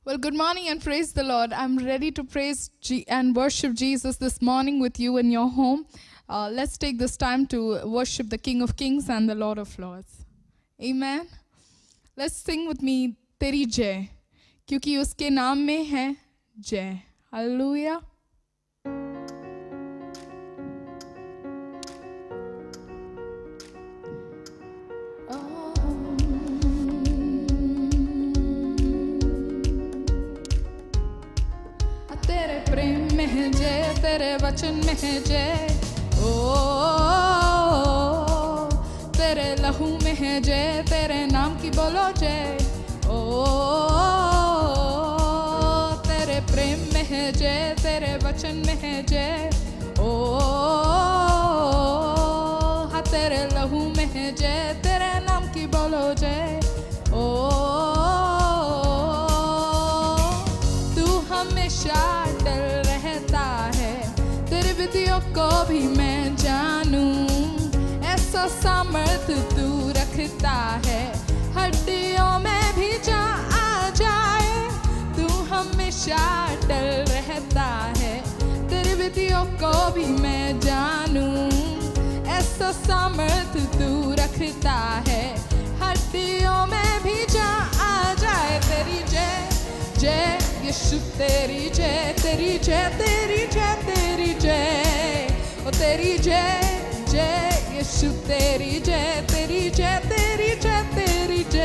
Well, good morning and praise the Lord. I'm ready to praise and worship Jesus this morning with you in your home. Let's take this time to worship the King of Kings and the Lord of Lords. Amen. Let's sing with me, तेरी जय, क्योंकि उसके नाम में है जय. Hallelujah. तेरे प्रेम में है जय, तेरे वचन में है जय. ओ तेरे लहू में है जय, तेरे नाम की बोलो जय. ओ तेरे प्रेम में है जय, तेरे वचन में है जय. ओ हाँ तेरे लहू में है जय, तेरे नाम की बोलो जय. ओ हमेशा डर रहता है, तेरी विधियों को भी मैं जानूं. ऐसा सामर्थ तू रखता है, हड्डियों में भी जान आ जाए. तू हमेशा डर रहता है, तेरी विधियों को भी मैं जानूं. ऐसा सामर्थ तू रखता है, हड्डियों में भी जान आ जाए. तेरी जय जय यीशु, तेरी जय, तेरी जय, तेरी जय, तेरी जय. ओ तेरी जय जय यीशु, तेरी जय, तेरी जय, तेरी जय, तेरी जय.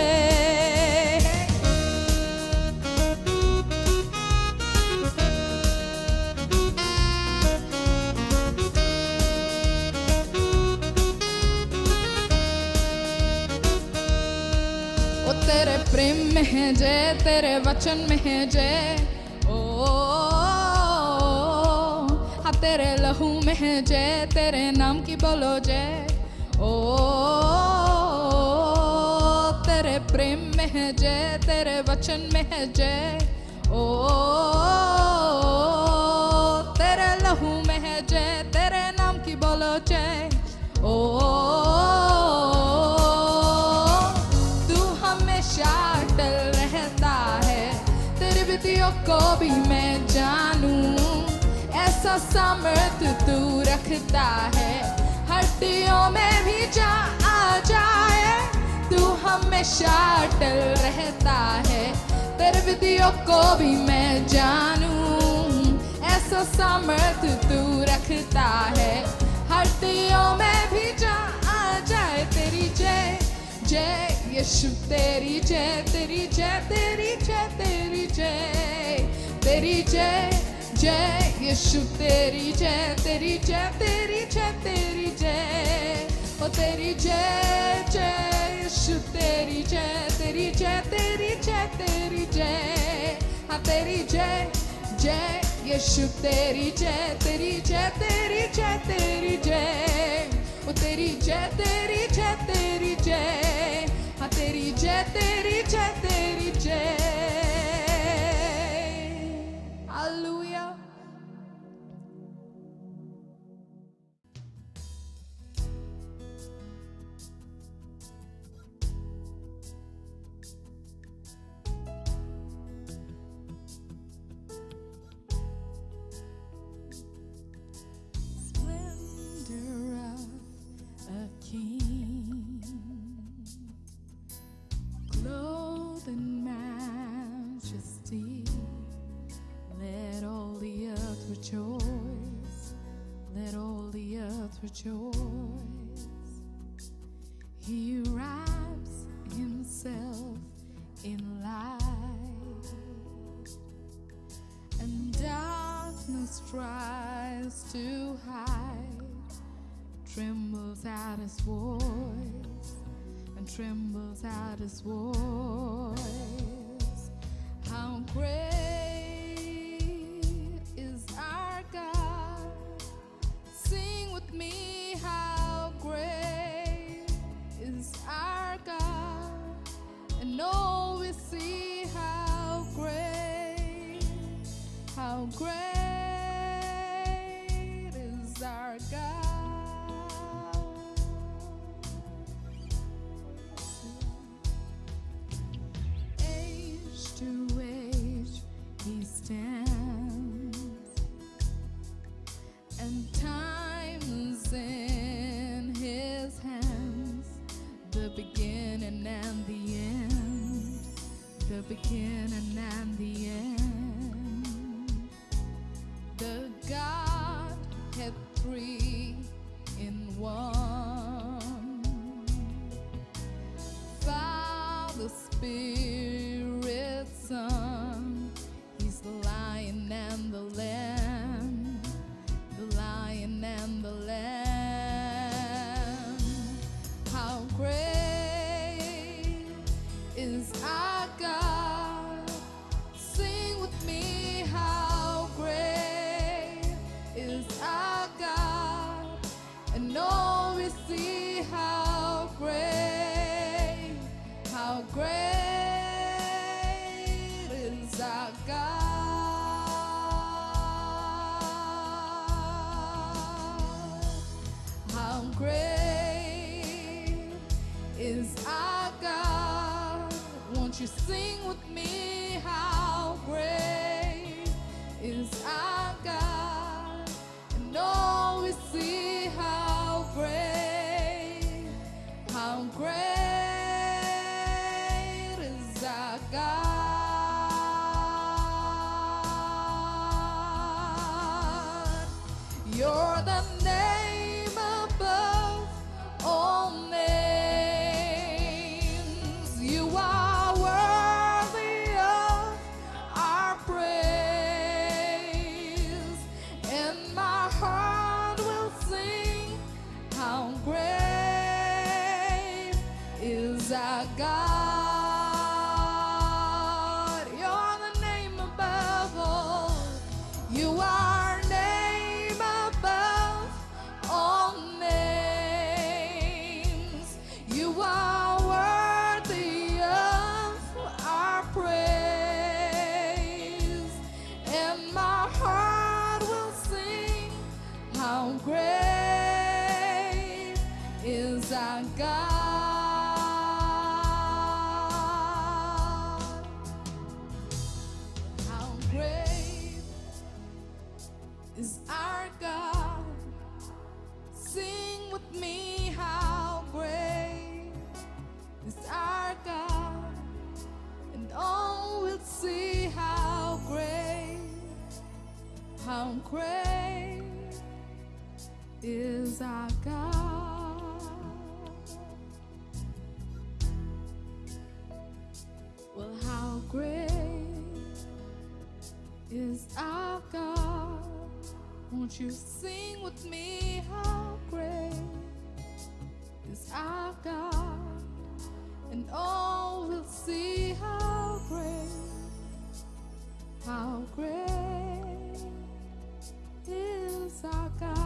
ओ तेरे प्रेम में है जय, तेरे वचन में है जय. ओ हाँ तेरे लहू में है जय, तेरे नाम की बोलो जय. ओ तेरे प्रेम में है जय, तेरे वचन में है जय. ओ तेरे लहू में है जय, तेरे नाम की बोलो जय. ओ डर रहता है, तेरी विधियों को भी मैं जानूं. ऐसा सामर्थ तू रखता है, हड्डियों में भी जान आ जाए. तू हमेशा डर रहता है, तेरी विधियों को भी मैं जानूं. ऐसा सामर्थ तू रखता है, हड्डियों में भी जान आ जाए. तेरी जय जय यीशु, तेरी जय, तेरी जय, तेरी जय, तेरी जय. तेरी जय जय यीशु, तेरी जय, तेरी जय, तेरी जय, तेरी जय. ओ तेरी जय जय यीशु, तेरी जय, तेरी जय, तेरी जय, तेरी जय. हाँ तेरी जय जय यीशु, तेरी जय, तेरी जय, तेरी जय, तेरी जय. ओ तेरी जय, तेरी जय, तेरी जय. हाँ तेरी जय, तेरी जय, तेरी जय. Hallelujah. Clothed in majesty, let all the earth rejoice, let all the earth rejoice. He wraps in light, and darkness tries to hide, trembles at his voice, and trembles at his voice. How great is our God. Sing with me, how great is our God. And oh, we see how great is our God. Age to age he stands, and time is in his hands. The beginning and the end, the beginning and the end. The Godhead three in one. Father, Spirit, Son. He's the Lion and the Lamb, the Lion and the Lamb. How great is our God. Sing with me, how great is our God. And oh, we see how great is our God. How great is our God. Won't you sing with me, how great is our God. And oh, we see how great is our God. You're the name above all names. You are worthy of our praise, and my heart will sing how great is our God. You're the name above all. You are name above all names. You are worthy of our praise, and my heart will sing how great is our God. How great is our God. Sing with me, how great is our God. And oh, we'll see how great is our God. Well, how great is our God. Won't you sing with me, how great is our God. And oh, we'll see how great is our God.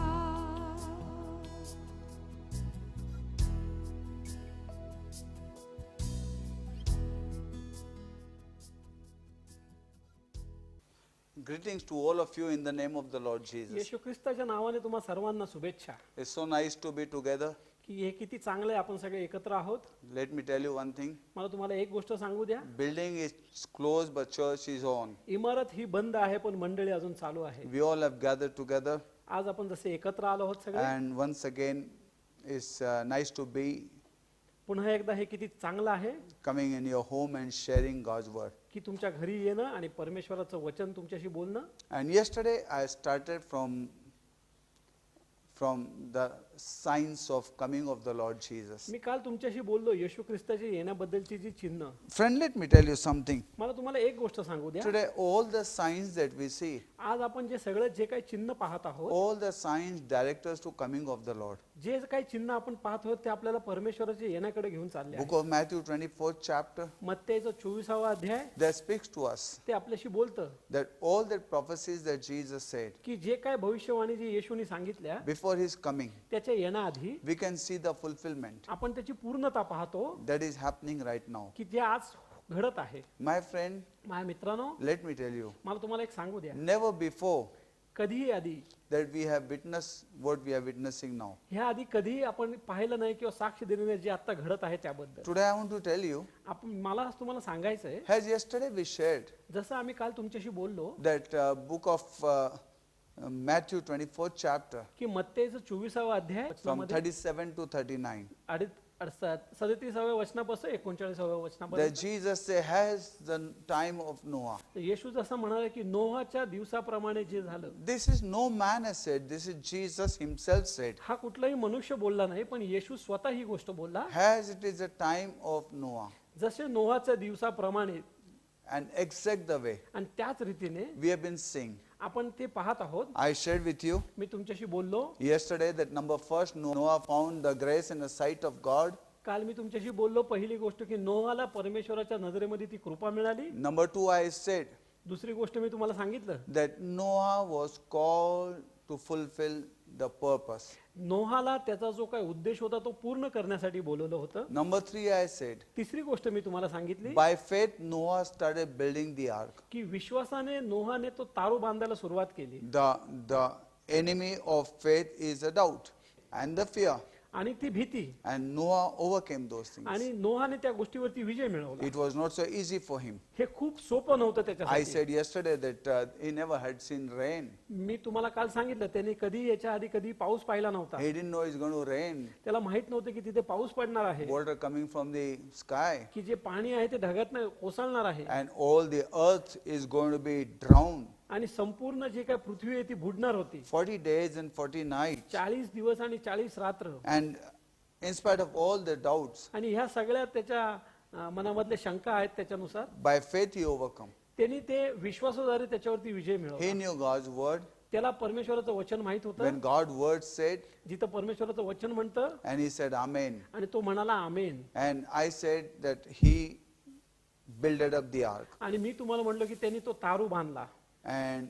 Greetings to all of you in the name of the Lord Jesus. येशू ख्रिस्ताच्या नावाने तुम्हा सर्वांना शुभेच्छा. It's so nice to be together. की हे किती चांगले आपण सगळे एकत्र आहोत. Let me tell you one thing. मला तुम्हाला एक गोष्ट सांगू द्या. Building is closed but church is on. इमारत ही बंद आहे पण मंडळी अजून चालू आहे. We all have gathered together. आज आपण जसे एकत्र आलो आहोत सगळे. And once again it's nice to be पुन्हा एकदा हे किती चांगलं आहे coming in your home and sharing God's word. की तुमच्या घरी येणं आणि परमेश्वराचं वचन तुमच्याशी बोलणं. And yesterday I started from the signs of coming of the Lord Jesus. मी काल तुमच्याशी बोललो येशू ख्रिस्ताच्या येण्याबद्दलची जी चिन्ह. Friend, let me tell you something. मला तुम्हाला एक गोष्ट सांगू द्या. Today, all the signs that we see, आज आपण जे सगळं जे काही चिन्ह पाहत आहोत, all the signs direct us to coming of the Lord. जे काही चिन्ह आपण पाहत आहोत ते आपल्याला परमेश्वराच्या येण्याकडे घेऊन चालले Book of Matthew 24th chapter, मत्तेचा 24वा अध्याय that speaks to us ते आपल्याशी बोलतं that all the prophecies that Jesus said की जे काय भविष्यवाणी जी येशूने सांगितल्या before his coming, त्याच्या येण्याआधी we can see the fulfillment आपण त्याची पूर्णता पाहतो that is happening right now. की जे आज घडत आहे. My friend, माझ्या मित्रांनो, let me tell you, मला तुम्हाला एक सांगू द्या, never before कधीही आधी that we have witnessed what we are witnessing now. ह्या आधी कधीही आपण पाहिलं नाही किंवा साक्ष दिली नाही जे आता घडत आहे त्याबद्दल. Today I want to tell you, आपण मला आज तुम्हाला सांगायचं आहे, as yesterday we shared जसं आम्ही काल तुमच्याशी बोललो that book of Matthew 24th chapter की मत्तेचं 24वा अध्याय from वचनामध्ये 37 to 39 37व्या वचनापासून 39व्या वचनापर्यंत that Jesus say has the time of Noah. येशू जसं म्हणाले की नोहाच्या दिवसाप्रमाणे जे झालं, This is no man has said, this is Jesus himself said. हा कुठलाही मनुष्य बोलला नाही, पण येशू स्वतः ही गोष्ट बोलला. As it is the time of Noah जसे नोहाच्या दिवसाप्रमाणे and exact the way आणि त्याच रीतीने we have been seeing. आपण ते पाहत आहोत. I shared with you मी तुमच्याशी बोललो yesterday that number first Noah found the grace in the sight of God. काल मी तुमच्याशी बोललो पहिली गोष्ट की नोहाला परमेश्वराच्या नजरेमध्ये ती कृपा मिळाली. Number two, I said दुसरी गोष्ट मी तुम्हाला सांगितलं, that Noah was called to fulfill the purpose. नोहाला त्याचा जो काही उद्देश होता तो पूर्ण करण्यासाठी बोलवलं होतं. Number three, I said तिसरी गोष्ट मी तुम्हाला सांगितली by faith Noah started building the ark. की विश्वासाने नोहाने तो तारू बांधायला सुरुवात केली. The enemy of faith is the doubt and the fear, आणि ती भीती, and Noah overcame those things. आणि नोहाने त्या गोष्टीवरती विजय मिळवला. It was not so easy for him. हे खूप सोपं नव्हतं I त्याच्यासाठी. said yesterday that he never had seen rain. मी तुम्हाला काल सांगितलं त्याने कधी याच्या आधी कधी पाऊस पाहिला नव्हता. He didn't know it's going to rain. त्याला माहित नव्हतं की तिथे पाऊस पडणार आहे, Water coming from the sky, की जे पाणी आहे ते ढगातनं कोसळणार आहे, and all the earth is going to be drowned. आणि संपूर्ण जे काही पृथ्वी आहे ती बुडणार होती. 40 days and 40 nights. 40 दिवस आणि 40 रात्र. And in spite of all the doubts, आणि ह्या सगळ्या त्याच्या मनामधल्या शंका आहेत त्याच्यानुसार by faith he overcome. त्यांनी ते विश्वासाद्वारे त्याच्यावरती विजय He मिळवला. knew God's word. त्याला परमेश्वराचं वचन माहित होतं. When God's word said, जिथं परमेश्वराचं वचन म्हणतं and he said amen. आणि तो म्हणाला आमेन. And I said that he builded up the ark. आणि मी तुम्हाला म्हणलो की त्यांनी तो तारू बांधला. And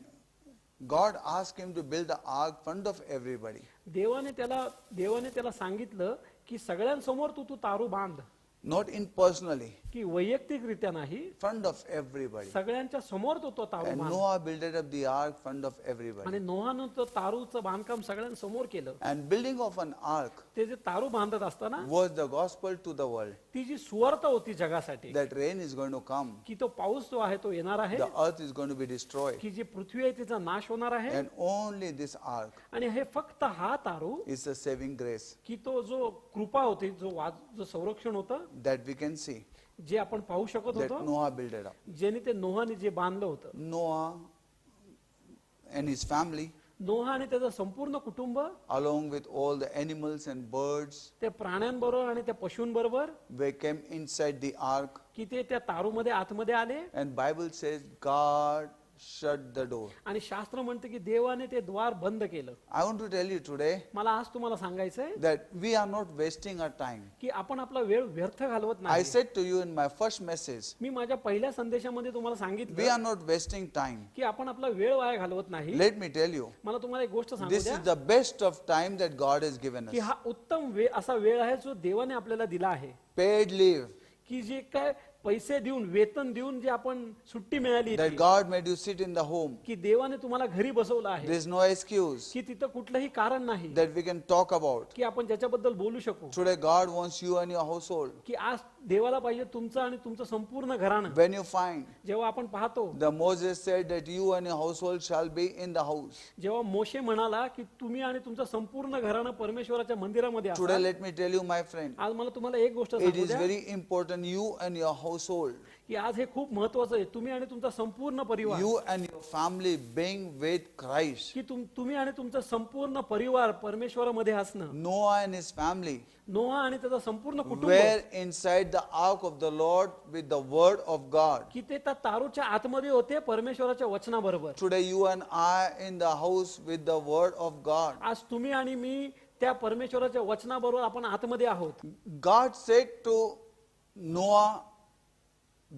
God asked him to build the ark in front of everybody. देवाने त्याला सांगितलं की सगळ्यांसमोर तू तारू बांध, Not impersonally, की वैयक्तिकरित्या नाही, in front of everybody. सगळ्यांच्या समोर तो तारू And बांध. Noah builded up the ark in front of everybody. आणि नोहानं तो तारूचं बांधकाम सगळ्यांसमोर केलं. And building of an ark ते जे तारू बांधत असताना was the gospel to the world. ती जी सुवार्ता होती जगासाठी, That rain is going to come. की तो पाऊस जो आहे तो येणार आहे, The earth is going to be destroyed. की जी पृथ्वी आहे तिचा नाश होणार आहे, And only this ark आणि हे फक्त हा तारू, is the saving grace की तो जो कृपा होती, जो संरक्षण होतं, that we can see जे आपण पाहू शकत that होतो, Noah built it up. ज्याने ते नोहाने जे बांधलं होतं. Noah and his family, नोहा आणि त्याचं संपूर्ण कुटुंब along with all the animals and birds, त्या प्राण्यांबरोबर आणि त्या पशूंबरोबर, they came inside the ark. की ते त्या तारूमध्ये आतमध्ये आले. And Bible says God shut the door. आणि शास्त्र म्हणते की देवाने ते द्वार बंद केलं. I want to tell you today मला आज तुम्हाला सांगायचंय that we are not wasting our time. की आपण आपला वेळ व्यर्थ घालवत I नाही. said to you in my first message, मी माझ्या पहिल्या संदेशामध्ये तुम्हाला we सांगितलं are not wasting time. की आपण आपला वेळ वाया घालवत नाही. Let me tell you, मला तुम्हाला एक गोष्ट सांगू this द्या is the best of time that God has given की us. हा उत्तम वेळ असा वेळ आहे जो देवाने आपल्याला दिला आहे. Paid leave की जे काय पैसे देऊन, वेतन देऊन जे आपण सुट्टी मिळाली that ती, God made you sit in the home. की देवाने तुम्हाला घरी बसवलं आहे, There is no excuse की तिथं कुठलंही कारण नाही that we can talk about. की आपण ज्याच्याबद्दल बोलू शकू. Today God wants you and your household. की आज देवाला पाहिजे तुमचं आणि तुमचं संपूर्ण घराणं. When you find जेव्हा आपण पाहतो, the Moses said that you and your household shall be in the house. जेव्हा मोशे म्हणाला की तुम्ही आणि तुमचं संपूर्ण घराणं परमेश्वराच्या मंदिरामध्ये Today असाल. let me tell you, my friend, आज मला तुम्हाला एक गोष्ट it सांगू is द्या very important you and your household की आज हे खूप महत्वाचं आहे, तुम्ही आणि तुमचा संपूर्ण परिवार, you and your family being with Christ. की तुम्ही आणि तुमचा संपूर्ण परिवार परमेश्वरामध्ये असणं. Noah and his family नोहा आणि त्याचा संपूर्ण कुटुंब were inside the ark of the Lord with the word of God. की ते त्या तारूच्या आतमध्ये होते परमेश्वराच्या वचनाबरोबर. Today you and I in the house with the word of God. आज तुम्ही आणि मी त्या परमेश्वराच्या वचनाबरोबर आपण आतमध्ये आहोत. God said to Noah,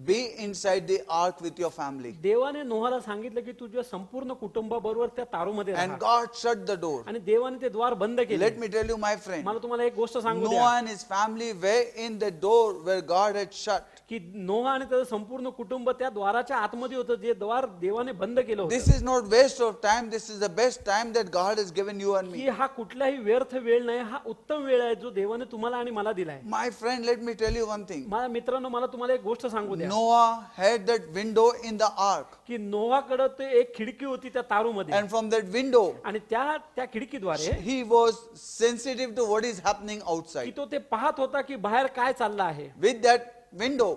be inside the ark with your family. देवाने नोहाला सांगितलं की तुझ्या संपूर्ण कुटुंबाबरोबर त्या तारूमध्ये And राहा. God shut the door. आणि देवाने ते द्वार बंद केले. Let me tell you, my friend, मला तुम्हाला एक गोष्ट सांगू द्या Noah and his family were in the door where God had shut. की नोहा आणि त्याचं संपूर्ण कुटुंब त्या द्वाराच्या आतमध्ये होतं, जे द्वार देवाने बंद केलं This होतं. is not waste of time. This is the best time that God has given you and की me. हा कुठलाही व्यर्थ वेळ नाही, हा उत्तम वेळ आहे जो देवाने तुम्हाला आणि मला दिलाय. My friend, let me tell you one thing. माझ्या मित्रांनो, मला तुम्हाला एक गोष्ट सांगू द्या Noah had that window in the ark. की नोहाकडे ते एक खिडकी होती त्या तारूमध्ये, And from that window, आणि त्या खिडकीद्वारे he was sensitive to what is happening की outside. तो ते पाहत होता की बाहेर काय चाललं आहे. With that window,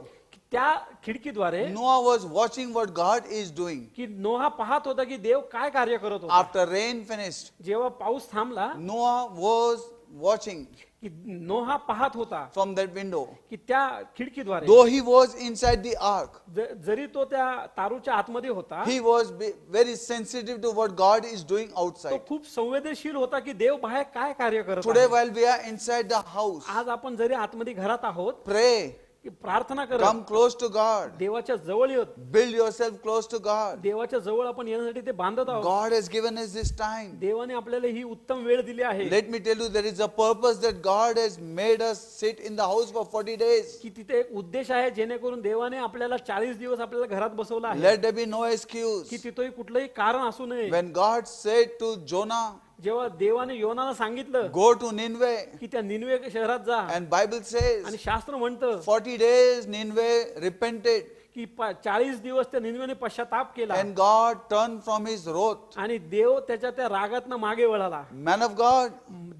त्या खिडकीद्वारे Noah was watching what God is doing. की नोहा पाहत होता की देव काय कार्य करत होता. After rain finished, जेव्हा पाऊस थांबला Noah was watching की नोहा पाहत होता from that window. की त्या खिडकीद्वारे, Though he was inside the ark, जरी तो त्या तारूच्या आतमध्ये होता, he was very sensitive to what God is doing तो outside. खूप संवेदनशील होता की देव बाहेर काय कार्य करत Today, आहे. while we are inside the house, आज आपण जरी आतमध्ये घरात आहोत, pray, की प्रार्थना करत come close to God, देवाच्या जवळ येत, build yourself close to God. देवाच्या जवळ आपण येण्यासाठी ते बांधत आहोत. God has given us this time. देवाने आपल्याला ही उत्तम वेळ दिली आहे. Let me tell you, there is a purpose that God has made us sit in the house for 40 days. की तिथे एक उद्देश आहे, जेणेकरून देवाने आपल्याला 40 दिवस आपल्याला घरात बसवलं आहे. Let there be no की excuse. तिथंही कुठलंही कारण असू नये. When God said to Jonah, जेव्हा देवाने योनाला सांगितलं go to Nineveh, की त्या निनवे शहरात जा, and Bible says आणि शास्त्र म्हणतं 40 days Nineveh repented, की 40 दिवस त्या निनवेने पश्चाताप केला, and God turned from his wrath. आणि देव त्याच्या त्या रागातनं मागे वळाला. Man of God,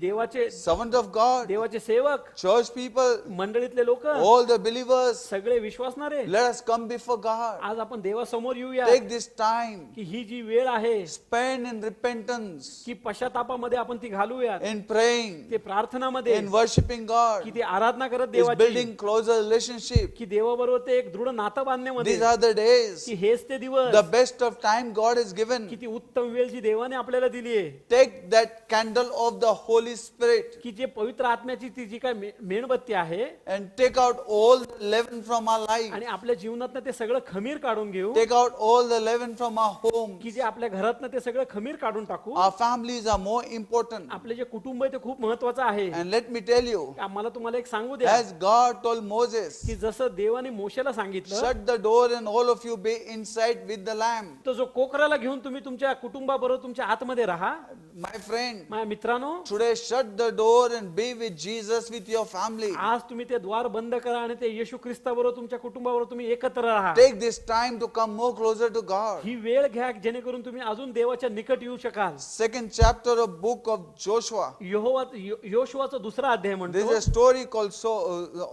देवाचे servant of God, देवाचे सेवक, church people, मंडळीतले लोक, all the believers, सगळे विश्वासणारे, let us come before God. आज आपण देवासमोर येऊया. Take this time, की ही जी वेळ आहे, spend in repentance, की पश्चातापामध्ये आपण ती घालूया, in praying, ते प्रार्थनामध्ये, in worshiping God, की ती आराधना करत is देवाची, building closer relationship. की देवाबरोबर ते एक दृढ नातं बांधण्यामध्ये, These are the days, की हेच ते दिवस, the best of time God has given. किती उत्तम वेळ जी देवाने आपल्याला दिली आहे. Take that candle of the Holy Spirit की जे पवित्र आत्म्याची ती जी काय मेणबत्ती आहे, and take out all the leaven from our life. आणि आपल्या जीवनातनं ते सगळं खमीर काढून घेऊ, Take out all the leaven from our home. की जे आपल्या घरातनं ते सगळं खमीर काढून टाकू. Our families are more important. आपले जे कुटुंब आहे ते खूप महत्वाचं आहे. And let me tell you, मला तुम्हाला एक सांगू द्या, as God told Moses, की जसं देवाने मोशेला सांगितलं, shut the door and all of you be inside with the lamb. तो जो कोकराला घेऊन तुम्ही तुमच्या कुटुंबाबरोबर तुमच्या आतमध्ये राहा. My friend, माझ्या मित्रांनो, today shut the door and be with Jesus with your family. आज तुम्ही ते द्वार बंद करा आणि ते येशू ख्रिस्ताबरोबर तुमच्या कुटुंबाबरोबर तुम्ही एकत्र राहा. Take this time to come more closer to God. ही वेळ घ्या जेणेकरून तुम्ही अजून देवाच्या निकट येऊ शकाल. Second chapter of book of Joshua. योशुआचा दुसरा अध्याय There म्हणतो is a story called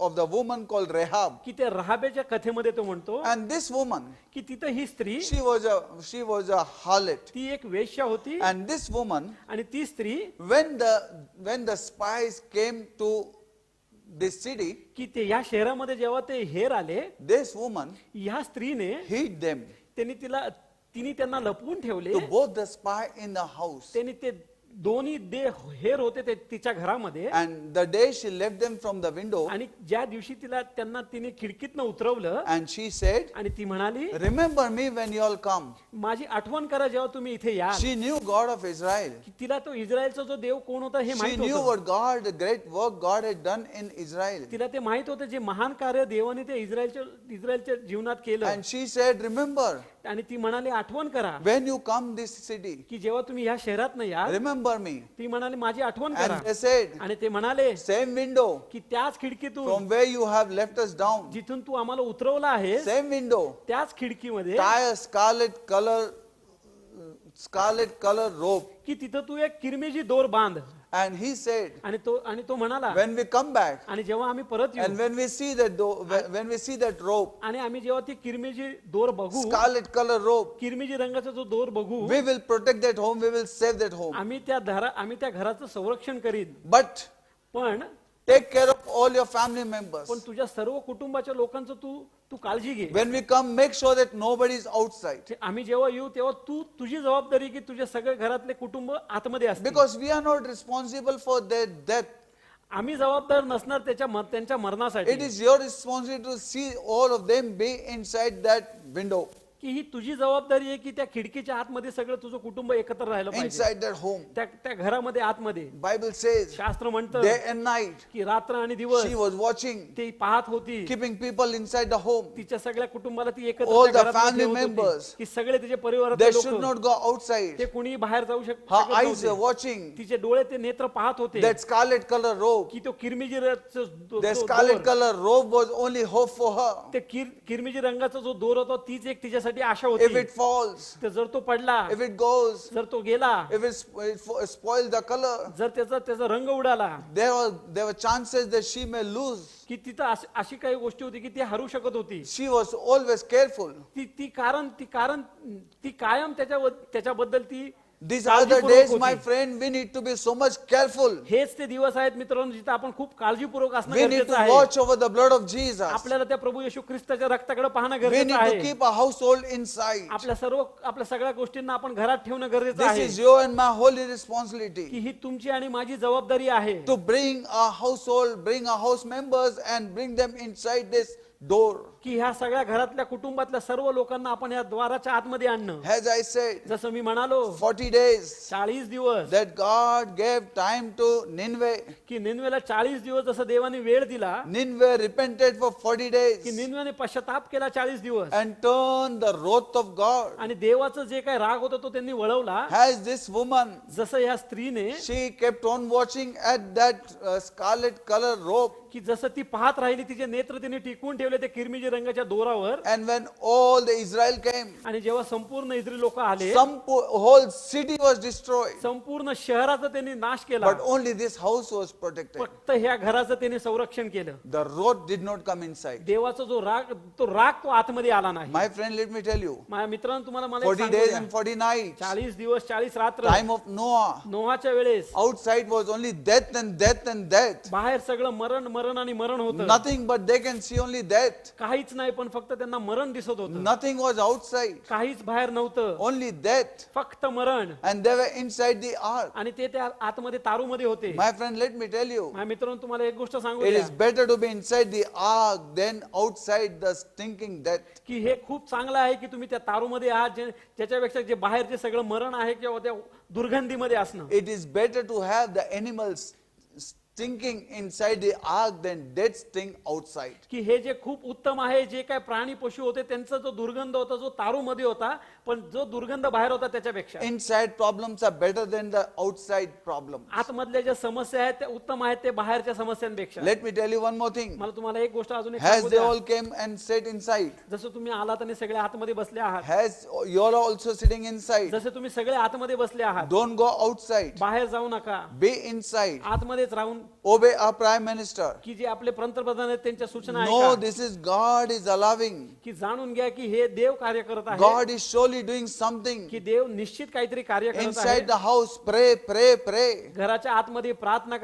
of the woman called Rahab. की त्या रहाबेच्या कथेमध्ये तो म्हणतो And this woman, की तिथं ही स्त्री, she was a harlot. ती एक वेश्या होती, And this woman, आणि ती स्त्री, when the spies came to this city, की ते या शहरामध्ये जेव्हा ते हेर आले, this woman ह्या स्त्रीने hid them तिने त्यांना लपवून ठेवले. to both the spy in the house. त्यांनी ते दोन्ही हेर होते ते तिच्या घरामध्ये, And the day she left them from the window, आणि ज्या दिवशी तिने खिडकीतनं उतरवलं, and she said, आणि ती म्हणाली, remember me when you all come. माझी आठवण करा जेव्हा तुम्ही इथे याल. She knew God of Israel. की तिला तो इस्रायलचा जो देव कोण होता हे She माहित knew होतं. what God, the great work God had done in Israel. तिला ते माहित होतं जे महान कार्य देवाने ते इस्रायलच्या जीवनात केलं. And she said, remember, आणि ती म्हणाली, आठवण करा when you come this city, की जेव्हा तुम्ही ह्या शहरात न याल. remember me. ती म्हणाली, माझी आठवण करा. And they said, आणि ते म्हणाले, same window की त्याच खिडकीतून from where you have left us down, जिथून तू आम्हाला उतरवला आहे, same window, त्याच खिडकीमध्ये tie a scarlet color scarlet color robe. की तिथं तू एक किरमेची दोर बांध. And he said, आणि तो म्हणाला, when we come back आणि जेव्हा आम्ही परत येऊ and when we see when we see that robe, आणि आम्ही जेव्हा ती किरमेची दोर बघू, scarlet color robe, किरमेची रंगाचा जो दोर बघू, we will protect that home, we will save that home. आम्ही त्या घराचं संरक्षण करीन. But पण take care of all your family members. पण तुझ्या सर्व कुटुंबाच्या लोकांचं तू काळजी घे. When we come, make sure that nobody is outside. ते आम्ही जेव्हा येऊ तेव्हा तुझी जबाबदारी की तुझ्या सगळ्या घरातले कुटुंब आतमध्ये असतील. Because we are not responsible for their death. आम्ही जबाबदार नसणार त्यांच्या मरणासाठी. It is your responsibility to see all of them be inside that window, की ही तुझी जबाबदारी आहे की त्या खिडकीच्या आतमध्ये सगळं तुझं कुटुंब एकत्र राहिलं पाहिजे. inside that home. त्या घरामध्ये आतमध्ये Bible says, शास्त्र म्हणतं day and night, की रात्र आणि दिवस she was watching, ती पाहत होती. keeping people inside the home. तिच्या सगळ्या कुटुंबाला ती एकत्र All त्या the घरात family ठेवत होती. members, की सगळे तिचे They परिवारातले should लोक not go outside. ते कुणी बाहेर जाऊ Her शकत eyes were नव्हते. watching तिचे डोळे ते नेत्र पाहत होते that scarlet color robe. की तो किरमिजी The scarlet color robe was only hope for her. ते किरमिजी रंगाचा जो दोर होता तीच एक तिच्यासाठी आशा If होती. it falls, ते जर तो पडला, if it goes, जर तो गेला, if it spoils the color, जर त्याचा रंग उडाला, there were chances that she may lose. की तिथं अशी काही गोष्टी होती की ती हरू शकत होती. She was always careful. ती कायम त्याच्याबद्दल ती These are the काळजीपूर्वक days, होती. my friend, we need to be so much careful. हेच ते दिवस आहेत मित्रांनो जिथे आपण खूप काळजीपूर्वक असणं We need गरजेचं to आहे. watch over the blood of Jesus. आपल्याला त्या प्रभू येशू ख्रिस्ताच्या रक्ताकडे पाहणं We गरजेचं need to आहे. keep a household inside. आपल्या सगळ्या गोष्टींना आपण घरात ठेवणं गरजेचं This आहे. is your and my holy responsibility. की ही तुमची आणि माझी जबाबदारी आहे To bring our household, bring our house members and bring them inside this door. की ह्या सगळ्या घरातल्या कुटुंबातल्या सर्व लोकांना आपण या द्वाराच्या आतमध्ये आणणं. As I said, जसं मी म्हणालो 40 days 40 दिवस that God gave time to Nineveh. की निनवेला 40 दिवस जसं देवाने वेळ दिला Nineveh repented for 40 की days निनवेने पश्चाताप केला 40 दिवस and turned the wrath of God. आणि देवाचं जे काही राग होता तो त्यांनी वळवला. As this woman, जसं या स्त्रीने she kept on watching at that scarlet color robe. की जसं ती पाहत राहिली तिचे नेत्र तिने टिकवून ठेवले ते किरमिजी रंगाच्या दोरावर. And when all the Israel came, आणि जेव्हा संपूर्ण इस्रायली लोक आले whole city was destroyed. संपूर्ण शहराचा त्यांनी नाश केला. But only this house was protected. फक्त ह्या घराचं त्यांनी संरक्षण केलं. The wrath did not come inside. देवाचा जो राग तो आतमध्ये आला नाही. My friend, let me tell you, माझ्या मित्रांनो तुम्हाला मला 40 days and 40 nights, 40 दिवस 40 रात्र time of Noah, नोहाच्या वेळेस outside was only death and death and death. बाहेर सगळं मरण आणि मरण होतं. Nothing but they can see only death. काहीच नाही पण फक्त त्यांना मरण दिसत होतं. Nothing was outside, काहीच बाहेर नव्हतं. only death. फक्त मरण. And they were inside the ark. आणि ते त्या आतमध्ये तारूमध्ये होते. My friend, let me tell you, माझ्या मित्रांनो तुम्हाला एक गोष्ट सांगू it द्या is better to be inside the ark than outside the stinking death. की हे खूप चांगलं आहे की तुम्ही त्या तारूमध्ये आहात ज्याच्यापेक्षा जे बाहेर जे सगळं मरण आहे किंवा त्या दुर्गंधीमध्ये असणं. It is better to have the animals stinking inside the ark than dead stink outside. की हे जे खूप उत्तम आहे जे काय प्राणी पशु होते त्यांचा जो दुर्गंध होता जो तारूमध्ये होता पण जो दुर्गंध बाहेर होता त्याच्यापेक्षा Inside problems are better than the outside problems. आतमधल्या ज्या समस्या आहेत त्या उत्तम आहेत ते बाहेरच्या समस्यांपेक्षा. Let me tell you one more thing. मला तुम्हाला एक गोष्ट अजून एक As सांगू they द्या. all came and sat inside, जसं तुम्ही आलात आणि सगळे आतमध्ये बसले आहात. as you are also sitting inside, जसे तुम्ही सगळे आतमध्ये बसले आहात. don't go outside. बाहेर जाऊ नका. Be inside. आतमध्येच राहून Obey our Prime Minister. की जे आपले पंतप्रधान आहेत त्यांच्या सूचना No, ऐका. this is God is allowing. की जाणून घ्या की हे देव कार्य करत आहे. God is surely doing something. की देव निश्चित काहीतरी कार्य करत आहे. Inside the house, pray, pray, pray. घराच्या आतमध्ये प्रार्थना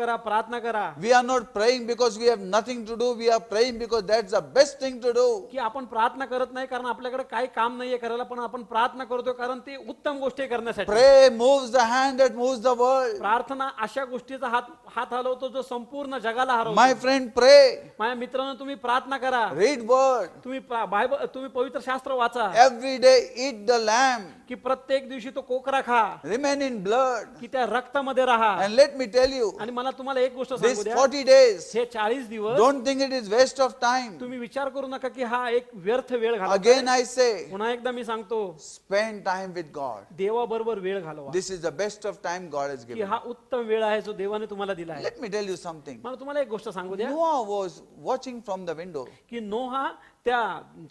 करा. We are not praying because we have nothing to do. We are praying because that's the best thing to do. की आपण प्रार्थना करत नाही कारण आपल्याकडे काही काम नाहीये करायला पण आपण प्रार्थना करतोय कारण ते उत्तम गोष्टी करण्यासाठी. Pray moves the hand that moves the world. प्रार्थना अशा गोष्टीचा हात हलवतो जो संपूर्ण जगाला हरवतो. My friend, pray. माझ्या मित्रांनो तुम्ही प्रार्थना करा. Read word. तुम्ही पवित्र शास्त्र वाचा. Every day eat the lamb. की प्रत्येक दिवशी तो कोकरा खा. Remain in blood. की त्या रक्तामध्ये राहा. And let me tell you, आणि मला तुम्हाला एक गोष्ट सांगू these द्या. 40 days, हे 40 दिवस don't think it is waste of time. तुम्ही विचार करू नका की हा एक व्यर्थ वेळ घालवा. Again I say, पुन्हा एकदा मी सांगतो spend time with God. देवाबरोबर वेळ घालवा. This is the best of time God has की given. हा उत्तम वेळ आहे जो देवाने तुम्हाला दिला आहे. Let me tell you something. मला तुम्हाला एक गोष्ट सांगू द्या Noah was watching from the window. की नोहा त्या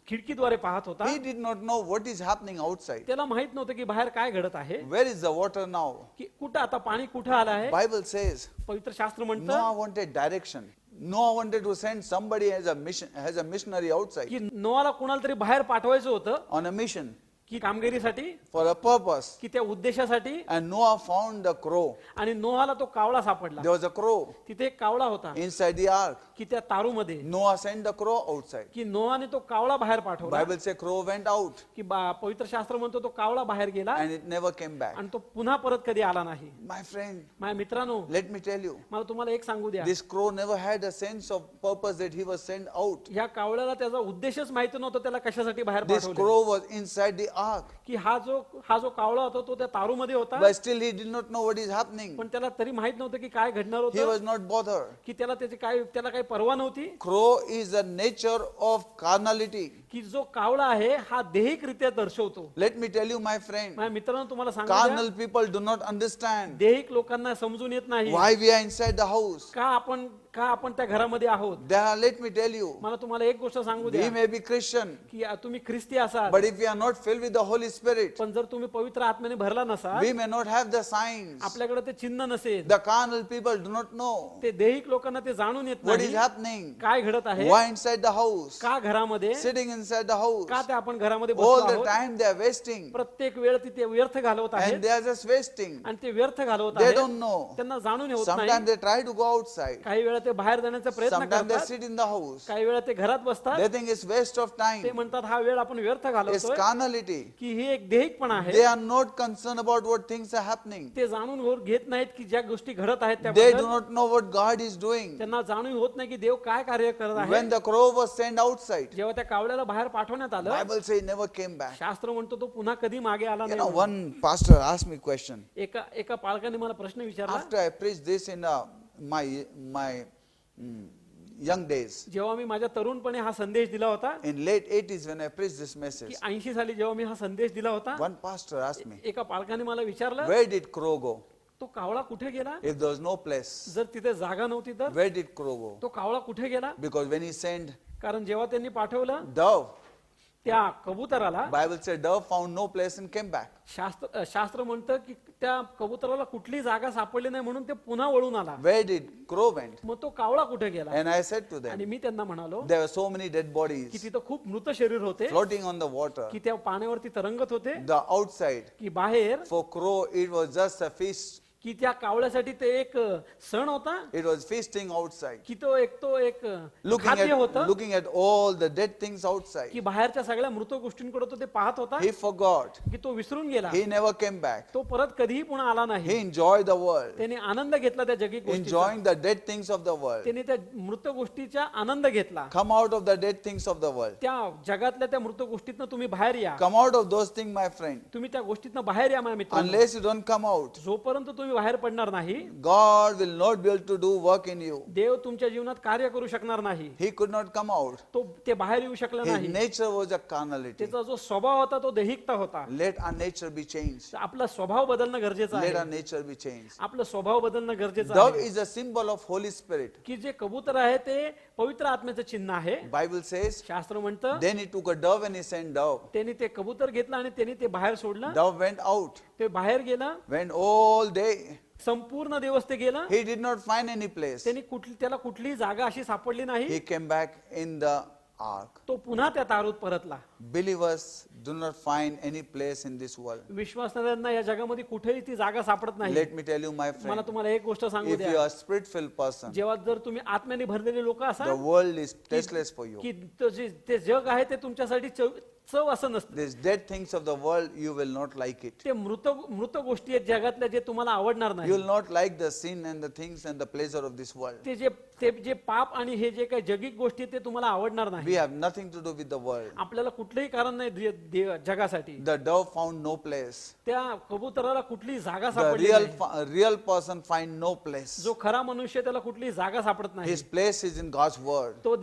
खिडकीद्वारे पाहत होता. He did not know what is happening outside. त्याला माहित नव्हतं की बाहेर काय घडत आहे, Where is the water now? की कुठं आता पाणी कुठं आलं आहे. Bible says पवित्र शास्त्र म्हणतं Noah wanted direction. Noah wanted to send somebody as a missionary outside की नोहाला कोणाला तरी बाहेर पाठवायचं होतं on a mission की कामगिरीसाठी, for a purpose. की त्या उद्देशासाठी. And Noah found the crow. आणि नोहाला तो कावळा सापडला. There was a crow तिथे एक कावळा होता inside the ark. की त्या तारूमध्ये, Noah sent the crow outside. की नोहाने तो कावळा बाहेर पाठवला. Bible says crow went out की पवित्र शास्त्र म्हणतो तो कावळा बाहेर गेला and it never came back. आणि तो पुन्हा परत कधी आला नाही. My friend, माझ्या मित्रांनो, let me tell you, मला तुम्हाला एक सांगू द्या, this crow never had a sense of purpose that he was sent out. या कावळ्याला त्याचा उद्देशच माहिती नव्हता त्याला कशासाठी बाहेर This पाठवलं. crow was inside the ark, की हा जो कावळा होता तो त्या तारूमध्ये होता, but still he did not know what is happening. पण त्याला तरी माहित नव्हतं की काय घडणार He होतं, was not bothered. की त्याला काही परवा नव्हती. Crow is the nature of carnality. की जो कावळा आहे हा देहिकरित्या दर्शवतो. Let me tell you, my friend, माझ्या मित्रांनो तुम्हाला सांगू carnal द्या, people do not understand देहिक लोकांना समजून येत नाही why we are inside the house. का आपण त्या घरामध्ये आहोत. Let me tell you, मला तुम्हाला एक गोष्ट सांगू we द्या, may be Christian, की तुम्ही ख्रिस्ती असाल, but if we are not filled with the Holy Spirit, पण जर तुम्ही पवित्र आत्म्याने भरला नसाल, we may not have the signs. आपल्याकडे ते चिन्ह नसेल, The carnal people do not know ते देहिक लोकांना ते जाणून येत what is नाही happening. काय घडत आहे, Why inside the house? का घरामध्ये, Sitting inside the house. का ते आपण घरामध्ये बसलो All the आहोत. time they are wasting. प्रत्येक वेळ तिथे व्यर्थ घालवत And आहेत they are just wasting. आणि ते व्यर्थ घालवत They आहेत. don't know. त्यांना जाणून होत Sometimes नाही. they try to go outside. काही वेळा ते बाहेर जाण्याचा प्रयत्न Sometimes they करतात, sit in the house. काही वेळा ते घरात बसतात. They think it's waste of ते time. म्हणतात हा वेळ आपण व्यर्थ It's घालवतोय, carnality. की ही एक देहिकपणा They आहे. are not concerned about what things are happening. ते जाणून घेत नाहीत की ज्या गोष्टी घडत आहेत They do त्याबद्दल. not know what God is doing. त्यांना जाणून होत नाही की देव काय कार्य करत आहे. When the crow was sent outside, जेव्हा त्या कावळ्याला बाहेर पाठवण्यात आलं, Bible says he never came back. शास्त्र म्हणतो तो पुन्हा कधी मागे आला You know, नाही. one pastor asked me a question. एका पालकाने मला प्रश्न विचारला, After I preached this in my young days, जेव्हा मी माझ्या तरुणपणे हा संदेश दिला होता, in late 80s when I preached this की message, 80 साली जेव्हा मी हा संदेश दिला होता, one pastor asked me, एका पालकाने मला विचारलं, where did crow go? तो कावळा कुठे गेला. If there was no place, जर तिथे जागा नव्हती तर where did crow go? तो कावळा कुठे गेला. Because when he sent कारण जेव्हा त्यांनी पाठवलं dove, त्या कबुतराला, Bible said dove found no place and came back. शास्त्र म्हणतं की त्या कबुतराला कुठली जागा सापडली नाही म्हणून ते पुन्हा वळून आला. Where did crow went? मग तो कावळा कुठे गेला. And I said to आणि them, मी त्यांना म्हणालो there were so many dead की bodies तिथं खूप मृत शरीर होते, floating on the water. की त्या पाण्यावरती तरंगत होते, The outside, की बाहेर, for crow, it was just a feast. की त्या कावळ्यासाठी ते एक सण होता, It was feasting outside. की तो एक Looking खाद्य होतं, at all the dead things outside. की बाहेरच्या सगळ्या मृत गोष्टींकडे तो ते पाहत होता, He forgot. की तो विसरून गेला. He never came back. तो परत कधीही पुन्हा आला He नाही. enjoyed the world, त्याने आनंद घेतला त्या जगिक गोष्टीचा, enjoying the dead things of the world. त्याने त्या मृत गोष्टीचा आनंद घेतला. Come out of the dead things of the world. त्या जगातल्या त्या मृत गोष्टीतनं तुम्ही बाहेर या. Come out of those things, my friend. तुम्ही त्या गोष्टीतनं बाहेर या माझ्या मित्रांनो. Unless you don't come out, जोपर्यंत तुम्ही बाहेर पडणार नाही, God will not be able to do work in you. देव तुमच्या जीवनात कार्य करू शकणार नाही. He could not come out. ते बाहेर येऊ शकला His नाही. nature was a carnality. त्याचा जो स्वभाव होता तो दैहिकता होता. Let our nature be changed. आपला स्वभाव बदलणं गरजेचं Let our आहे. nature be changed. आपलं स्वभाव बदलणं गरजेचं Dove आहे. is a symbol of Holy Spirit. की जे कबूतर आहे ते पवित्र आत्म्याचं चिन्ह आहे. Bible says, शास्त्र म्हणतं then he took a dove and he sent dove. त्यांनी ते कबूतर घेतलं आणि त्यांनी ते बाहेर सोडलं. Dove went out, ते बाहेर गेलं, went all day. संपूर्ण दिवस ते गेलं. He did not find any place. त्याला कुठलीही जागा अशी सापडली नाही. He came back in the ark. तो पुन्हा त्या तारूत परतला. Believers do not find any place in this world. विश्वासणाऱ्यांना या जगामध्ये कुठेही ती जागा सापडत नाही. Let me tell you, my मला friend, तुम्हाला एक गोष्ट सांगू if you द्या, are a spirit-filled person, जेव्हा जर तुम्ही आत्म्याने भरलेले लोक the असाल, world is tasteless for you. की ते जग आहे ते तुमच्यासाठी चव असं नसतं. These dead things of the world, you will not like it. ते मृत गोष्टी आहेत जगातल्या जे तुम्हाला आवडणार You नाही. will not like the sin and the things and the pleasure of this world. ते जे पाप आणि हे जे काही जगिक गोष्टी आहेत ते तुम्हाला आवडणार We नाही. have nothing to do with the world. आपल्याला कुठलंही कारण नाही जगासाठी. The dove found no place. त्या कबुतराला कुठली जागा The सापडली नाही. real person find no place. जो खरा मनुष्य त्याला कुठली जागा सापडत नाही. His place is in God's word. तो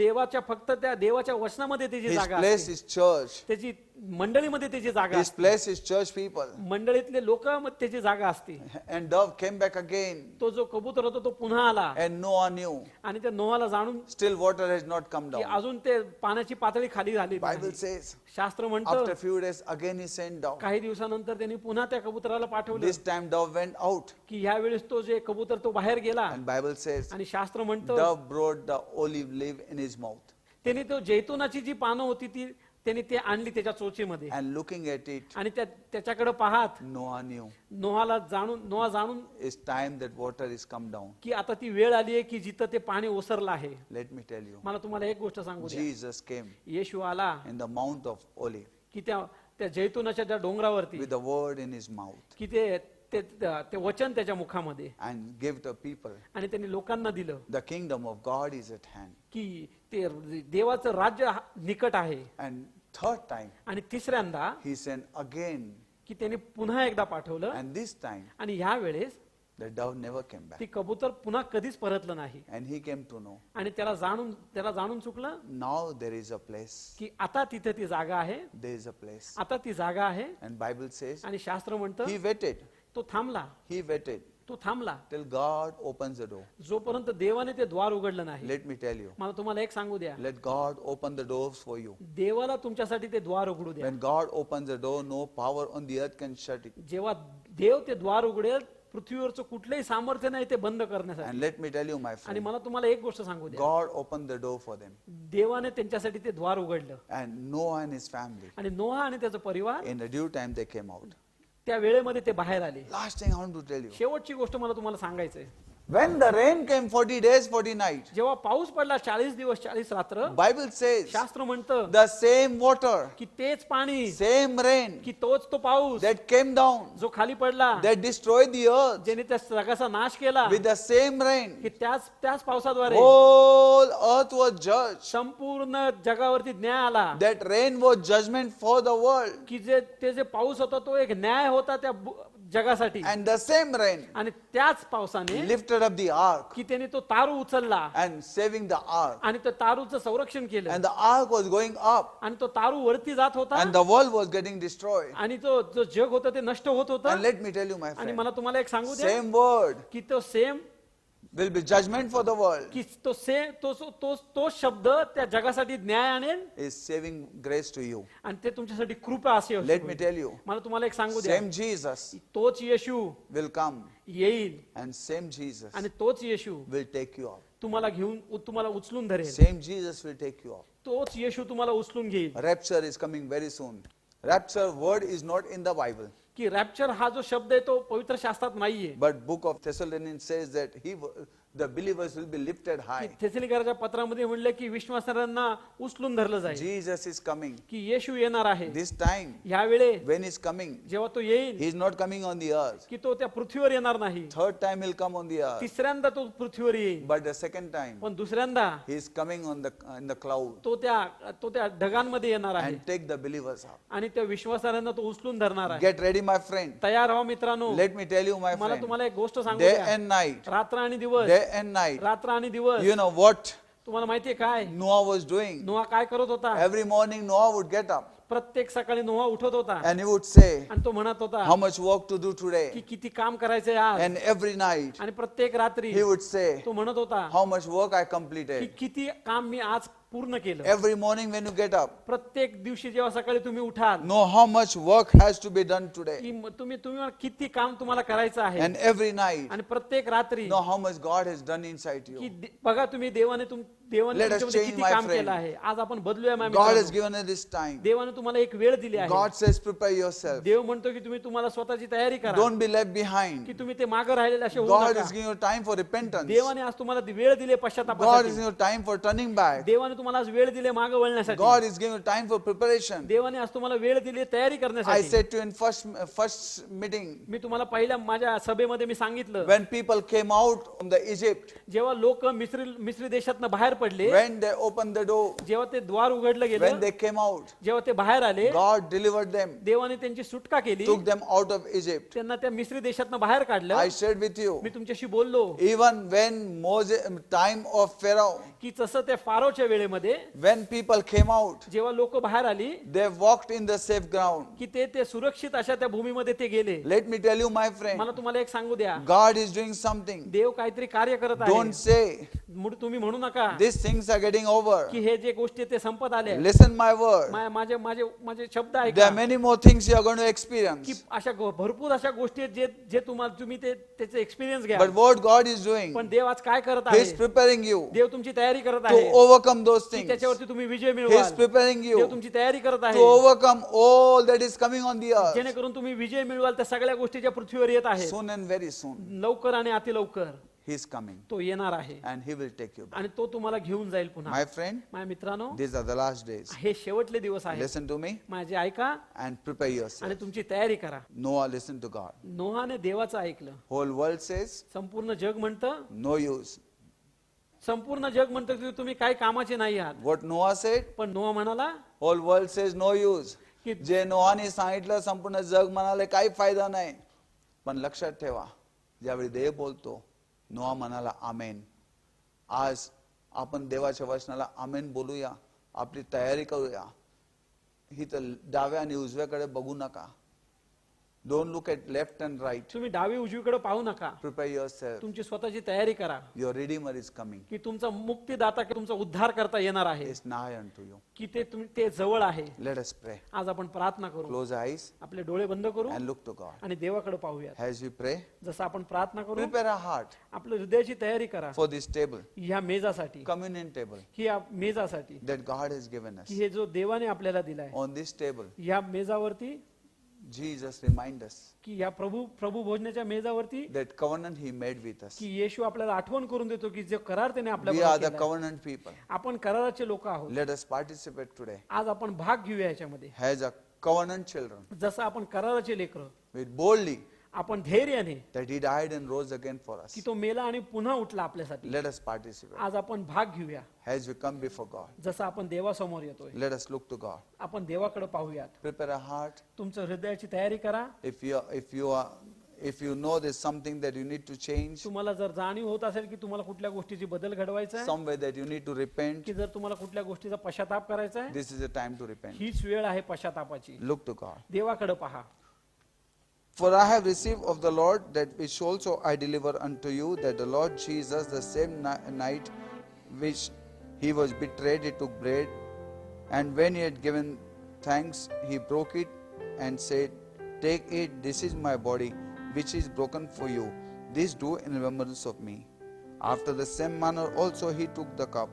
फक्त त्या देवाच्या वचनामध्ये त्याची His जागा place असते. is church. त्याची मंडळीमध्ये त्याची जागा His असते. place is church people. मंडळीतले लोक त्याची जागा असते. And dove came back again. तो जो कबूतर होता तो पुन्हा आला And Noah knew. आणि त्या नोहाला जाणून Still water has not come की down. अजून ते पाण्याची पातळी खाली झाली Bible नाही. says, शास्त्र म्हणतं after few days again he sent dove. काही दिवसानंतर त्यांनी पुन्हा त्या कबुतराला पाठवलं This time dove went out. की ह्या वेळेस तो जे कबूतर तो बाहेर गेला And Bible says, आणि शास्त्र म्हणतं dove brought the olive leaf in his mouth. त्यांनी तो जैतुनाची जी पानं होती ती त्यांनी ते आणली त्याच्या चोचीमध्ये And looking at it, आणि त्याच्याकडे पाहत Noah knew नोहा जाणून it's time that water is come down. की आता ती वेळ आली आहे की जिथं ते पाणी ओसरलं आहे. Let me tell you, मला तुम्हाला एक गोष्ट सांगू द्या. Jesus came येशू आला in the Mount of Olive की त्या जैतुनाच्या त्या डोंगरावरती with the word in his mouth की ते वचन त्याच्या मुखामध्ये and gave the people. आणि त्यांनी लोकांना दिलं The kingdom of God is at hand. की ते देवाचं राज्य निकट आहे. And third time, आणि तिसऱ्यांदा he sent again. की त्यांनी पुन्हा एकदा पाठवलं And this time, आणि ह्या वेळेस the dove never came back. ती कबूतर पुन्हा कधीच परतलं नाही. And he came to know, आणि त्याला जाणून चुकलं now there is a place. की आता तिथे ती जागा आहे. There is a place. आता ती जागा आहे. And Bible says, आणि शास्त्र म्हणतं he waited. तो थांबला. He waited तो थांबला till God opens the door. जोपर्यंत देवाने ते द्वार उघडलं नाही. Let me tell you, मला तुम्हाला एक सांगू द्या. let God open the doors for you. देवाला तुमच्यासाठी ते द्वार उघडू द्या. When God opens the door, no power on the earth can shut it. जेव्हा देव ते द्वार उघडेल पृथ्वीवरचं कुठलंही सामर्थ्य नाही ते बंद करण्यासाठी. And let me tell you, my आणि friend, मला तुम्हाला एक गोष्ट सांगू द्या. God opened the door for them. देवाने त्यांच्यासाठी ते द्वार उघडलं And Noah and his family, आणि नोहा आणि त्याचा परिवार in the due time, they came out. त्या वेळेमध्ये ते बाहेर आले. Last thing I want to tell you, शेवटची गोष्ट मला तुम्हाला सांगायचंय. when the rain came 40 days, 40 nights, जेव्हा पाऊस पडला 40 दिवस 40 रात्र, Bible says, शास्त्र म्हणतं the same water, की तेच पाणी same rain की तोच तो पाऊस that came down, जो खाली पडला that destroyed the earth, ज्याने त्या जगाचा नाश केला with the same rain, की त्याच पावसाद्वारे whole earth was judged. संपूर्ण जगावरती न्याय आला. That rain was judgment for the world. की ते जे पाऊस होता तो एक न्याय होता त्या जगासाठी. And the same rain आणि त्याच पावसाने lifted up the ark की त्याने तो तारू उचलला and saving the ark. आणि त्या तारूचं संरक्षण केलं And the ark was going up आणि तो तारू वरती जात होता and the world was getting destroyed. आणि तो जो जग होतं ते नष्ट होत And होतं. let me tell you, my आणि friend, मला तुम्हाला एक सांगू द्या same word की तो same will be judgment for the world की तो शब्द त्या जगासाठी न्याय आणेल is saving grace to you. आणि ते तुमच्यासाठी कृपा असे Let me tell you, मला तुम्हाला एक सांगू द्या. same Jesus तोच येशू will come येईल and same Jesus आणि तोच येशू will take you up. तुम्हाला उचलून धरेल. Same Jesus will take you up. तोच येशू तुम्हाला उचलून घेईल. Rapture is coming very soon. Rapture word is not in the Bible, की रॅप्चर हा जो शब्द आहे तो पवित्र शास्त्रात नाहीये. but book of Thessalonians says that the believers will be lifted की high. थेसलोनिकराच्या पत्रामध्ये म्हणलं की विश्वासाऱ्यांना उचलून धरलं जाईल. Jesus is coming. की येशू येणार आहे. This time, ह्या वेळे when he's coming, जेव्हा तो येईल he is not coming on the earth. की तो त्या पृथ्वीवर येणार नाही. Third time he'll come on the earth. तिसऱ्यांदा तो पृथ्वीवर येईल. But the second time, पण दुसऱ्यांदा he is coming in the cloud तो त्या ढगांमध्ये येणार आहे and take the believers up. आणि त्या विश्वासाऱ्यांना तो उचलून धरणार आहे. Get ready, my friend. तयार व्हा मित्रांनो. Let me tell you, my मला friend, तुम्हाला एक गोष्ट सांगू day द्या. and night, रात्र आणि दिवस day and night. रात्र आणि दिवस You know what तुम्हाला माहितीये काय Noah was doing? नोहा काय करत होता. Every morning Noah would get up प्रत्येक सकाळी नोहा उठत होता and he would say, आणि तो म्हणत होता how much work to do की today? किती काम करायचंय आज. And every night आणि प्रत्येक रात्री he would say, तो म्हणत होता how much work I की completed. किती काम मी आज पूर्ण केलं. Every morning when you get up, प्रत्येक दिवशी जेव्हा सकाळी तुम्ही उठाल know how much work has to be done today. की तुम्ही किती काम तुम्हाला करायचं आहे. And every night, आणि प्रत्येक रात्री know how much God has done inside की you. बघा तुम्ही देवाने Let us तुमच्यामध्ये change, किती my काम friend. केलं आहे. आज आपण बदलूया माझ्या God has मित्रांनो. given us this time. देवाने तुम्हाला एक वेळ दिली आहे. God says, prepare yourself. देव म्हणतो की तुम्हाला स्वतःची तयारी करा Don't be left की behind. तुम्ही ते मागे राहिलेले असे होऊ God नका. is giving you time for repentance. देवाने आज तुम्हाला वेळ दिले God is पश्चातापासाठी. giving you time for turning back. देवाने तुम्हाला आज वेळ दिले मागे वळण्यासाठी. God is giving you time for preparation. देवाने आज तुम्हाला वेळ दिली तयारी I करण्यासाठी. said to you in first meeting, मी तुम्हाला पहिल्या माझ्या सभेमध्ये मी सांगितलं when people came out from the Egypt, जेव्हा लोक मिस्री देशातनं बाहेर पडले, when they opened the door, जेव्हा ते द्वार उघडलं when गेलं, they came out, जेव्हा ते बाहेर आले, God delivered them, देवाने त्यांची सुटका केली. took them out of Egypt. त्यांना त्या मिस्री देशातनं बाहेर काढलं. I shared with you, मी तुमच्याशी बोललो even when time of Pharaoh, की जसं त्या फारोच्या वेळेमध्ये गुहेमध्ये when people came out, जेव्हा लोक बाहेर आली they walked in the safe ground. की ते सुरक्षित अशा त्या भूमीमध्ये ते गेले. Let me tell you, my friend, मला तुम्हाला एक सांगू द्या, God is doing something. देव काहीतरी कार्य करत Don't आहे. say तुम्ही म्हणू नका these things are getting over. की हे जे गोष्टी ते संपत आले. Listen my word. माझे माझे माझे शब्द There ऐका are many more things you are going to की experience. अशा भरपूर अशा गोष्टी आहेत जे जे तुम्ही त्याचे एक्सपिरियन्स घ्या. But what God is doing, पण देव आज काय करत He is आहे? preparing you देव तुमची तयारी करत to आहे overcome those की things. त्याच्यावरती तुम्ही विजय He is मिळवाल. preparing देव you तुमची तयारी करत to आहे overcome all that is coming on the earth. जेणेकरून तुम्ही विजय मिळवाल त्या सगळ्या गोष्टी ज्या पृथ्वीवर येत आहेत. Soon and very soon, लवकर आणि अति लवकर He is coming तो येणार आहे and He will take you back. आणि तो तुम्हाला घेऊन जाईल पुन्हा. My friend, माझ्या मित्रांनो, these are the last days. हे शेवटले दिवस आहेत. Listen to me माझे ऐका and prepare yourself. आणि तुमची तयारी करा. Noah listened to God. नोहाने देवाचं ऐकलं. Whole world says, संपूर्ण जग म्हणतं, no use. संपूर्ण जग म्हणतं की तुम्ही काही कामाचे नाही आहात. What Noah said, पण नोहा म्हणाला whole world says no use. की जे नोहाने सांगितलं संपूर्ण जग म्हणाले काही फायदा नाही. पण लक्षात ठेवा, ज्यावेळी देव बोलतो, नोहा म्हणाला आमेन. आज आपण देवाच्या वचनाला आमेन बोलूया, आपली तयारी करूया. ही तर डाव्या आणि उजव्याकडे बघू नका. Don't look at left and right. तुम्ही डावी उजवीकडे पाहू नका. Prepare yourself. तुमची स्वतःची तयारी करा Your Redeemer is coming. की तुमचा मुक्तिदाता की तुमचा उद्धार करता येणार आहे Is nigh unto you. की ते जवळ आहे. Let us pray. आज आपण प्रार्थना करू. Close our eyes आपले डोळे बंद करू and look to God. आणि देवाकडे पाहूया. As we pray, जसं आपण प्रार्थना करू, prepare our heart आपल्या हृदयाची तयारी करा for this table, ह्या मेजासाठी, communion table की या मेजासाठी that God has given us. की हे जो देवाने आपल्याला दिलाय. On this table, या मेजावरती Jesus remind us की या प्रभू भोजनाच्या मेजावरती that covenant He made with us. की येशू आपल्याला आठवण करून देतो की जे करार त्याने We आपल्या are the covenant people. आपण कराराचे लोक आहोत. Let us participate today आज आपण भाग घेऊया याच्यामध्ये. as a covenant children जसं आपण कराराचे लेकरं with boldly आपण धैर्याने that He died and rose again for us. की तो मेला आणि पुन्हा उठला आपल्यासाठी. Let us participate आज आपण भाग घेऊया. as we come before God. जसं आपण देवासमोर येतोय, Let us look to God. आपण देवाकडे पाहूयात. Prepare our heart. तुमचं हृदयाची तयारी करा. If you know there's something that you need to change, तुम्हाला जर जाणीव होत असेल की तुम्हाला कुठल्या गोष्टीची बदल घडवायचा आहे, somewhere that you need to repent, की जर तुम्हाला कुठल्या गोष्टीचा पश्चाताप करायचा आहे, this is the time to repent. हीच वेळ आहे पश्चातापाची. Look to God. देवाकडे पहा. For I have received of the Lord that which also I deliver unto you, that the Lord Jesus, the same night which He was betrayed, He took bread, and when He had given thanks, He broke it and said, Take it, this is my body, which is broken for you. This do in remembrance of me. After the same manner also He took the cup,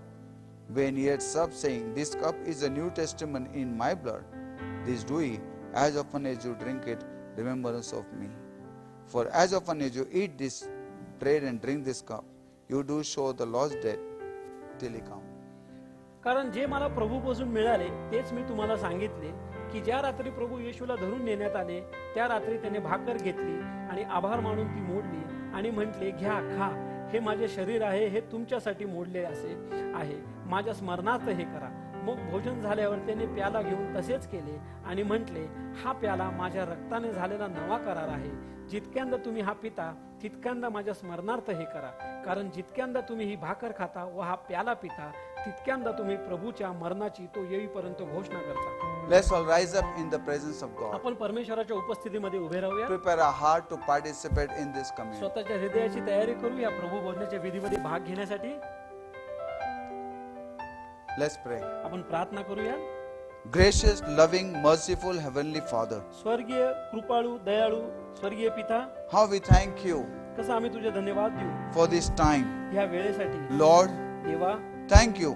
when He had supped, saying, This cup is a New Testament in my blood. This do ye, as often as you drink it, remembrance of me. For as often as you eat this bread and drink this cup, you do show the Lord's death till He come. कारण जे मला प्रभूपासून मिळाले तेच मी तुम्हाला सांगितले की ज्या रात्री प्रभू येशूला धरून नेण्यात आले त्या रात्री त्याने भाकर घेतली आणि आभार मानून ती मोडली आणि म्हटले, घ्या, खा, हे माझे शरीर आहे, हे तुमच्यासाठी मोडले असे आहे, माझ्या स्मरणार्थ हे करा. मग भोजन झाल्यावर त्याने प्याला घेऊन तसेच केले आणि म्हटले, हा प्याला माझ्या रक्ताने झालेला नवा करार आहे. जितक्यांदा तुम्ही हा पिता तितक्यांदा माझ्या स्मरणार्थ हे करा. कारण जितक्यांदा तुम्ही ही भाकर खाता व हा प्याला पिता तितक्यांदा तुम्ही प्रभूच्या मरणाची तो येईपर्यंत घोषणा करता. Let's all rise up in the presence of God. आपण परमेश्वराच्या उपस्थितीमध्ये उभे राहूया. Prepare our heart to participate in this communion. स्वतःच्या हृदयाची तयारी करू या प्रभू भोजनाच्या विधीमध्ये भाग घेण्यासाठी. Let's pray. आपण प्रार्थना करूया. Gracious, loving, merciful Heavenly Father, स्वर्गीय कृपाळू दयाळू स्वर्गीय पिता, how we thank you कसं आम्ही तुझे धन्यवाद देऊ for this time. ह्या वेळेसाठी. Lord, देवा thank you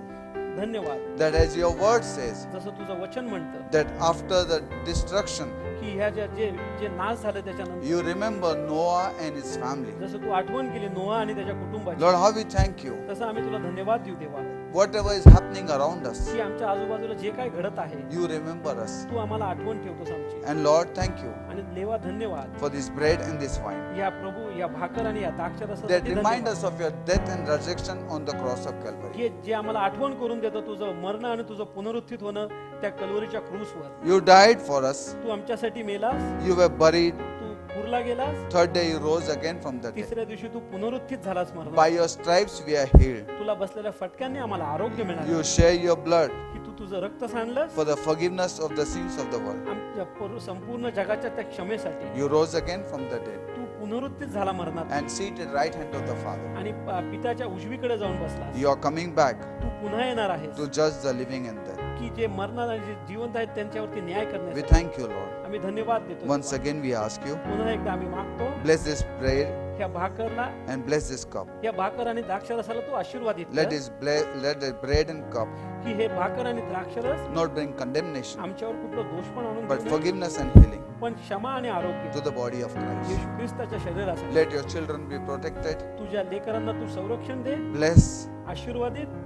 धन्यवाद. that as your word says, जसं तुझं वचन म्हणतं that after the destruction, की ह्या जे नाश झाले त्याच्यानंतर you remember Noah and his family. जसं तू आठवण केली नोहा आणि त्याच्या कुटुंबाची, Lord, how we thank you. तसं आम्ही तुला धन्यवाद देऊ देवा Whatever is happening around us, की आमच्या आजूबाजूला जे काय घडत आहे you remember us. तू आम्हाला आठवण ठेवतोस आमची. And Lord, thank you आणि देवा धन्यवाद for this bread and this wine या प्रभू या भाकर आणि या that द्राक्षरसासाठी remind धन्यवाद. us of your death and resurrection on the cross of Calvary. की जे आम्हाला आठवण करून देतं तुझं मरण आणि तुझं पुनरुत्थित होणं त्या कल्वरीच्या क्रूसवर. You died for us. तू आमच्यासाठी मेलास, You were buried. तू पुरला गेलास, Third day you rose again from the dead. तिसऱ्या दिवशी तू पुनरुत्थित झालास मरणातून. By your stripes we are healed. तुला बसलेल्या फटक्यांनी आम्हाला आरोग्य मिळालं, You share your blood की तू तुझं रक्त सांडलंस for the forgiveness of the sins of the world. आमच्या संपूर्ण जगाच्या त्या क्षमेसाठी. You rose again from the dead तू पुनरुत्थित झाला मरणात and seated right hand of the Father. आणि पित्याच्या उजवीकडे जाऊन बसलास. You are coming back तू पुन्हा येणार आहेस to judge the living and dead. की जे मरणार आणि जे जिवंत आहेत त्यांच्यावरती न्याय We करण्यासाठी. thank you, Lord. आम्ही धन्यवाद देतो. Once again we ask you, पुन्हा एकदा आम्ही मागतो bless this bread ह्या भाकरला, and bless this cup. या भाकर आणि द्राक्षरसाला तू आशीर्वादित Let कर let the bread and cup की हे भाकर आणि द्राक्षरस not bring condemnation, आमच्यावर कुठलं दोष पण आणून but देऊ नये, forgiveness and healing पण क्षमा आणि आरोग्य to the body of Christ. येशू ख्रिस्ताच्या शरीरासाठी. Let your children be protected, तुझ्या लेकरांना तू संरक्षण दे, bless आशीर्वादित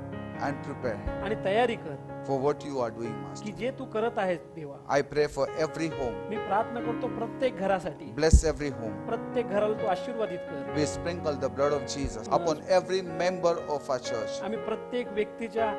and prepare आणि तयारी कर for what you are doing, Master. की जे तू करत आहेस देवा. I pray for every home. मी प्रार्थना करतो प्रत्येक घरासाठी, Bless every home. प्रत्येक घराला तू आशीर्वादित कर. We sprinkle the blood of Jesus upon every member of our church, आम्ही प्रत्येक व्यक्तीच्या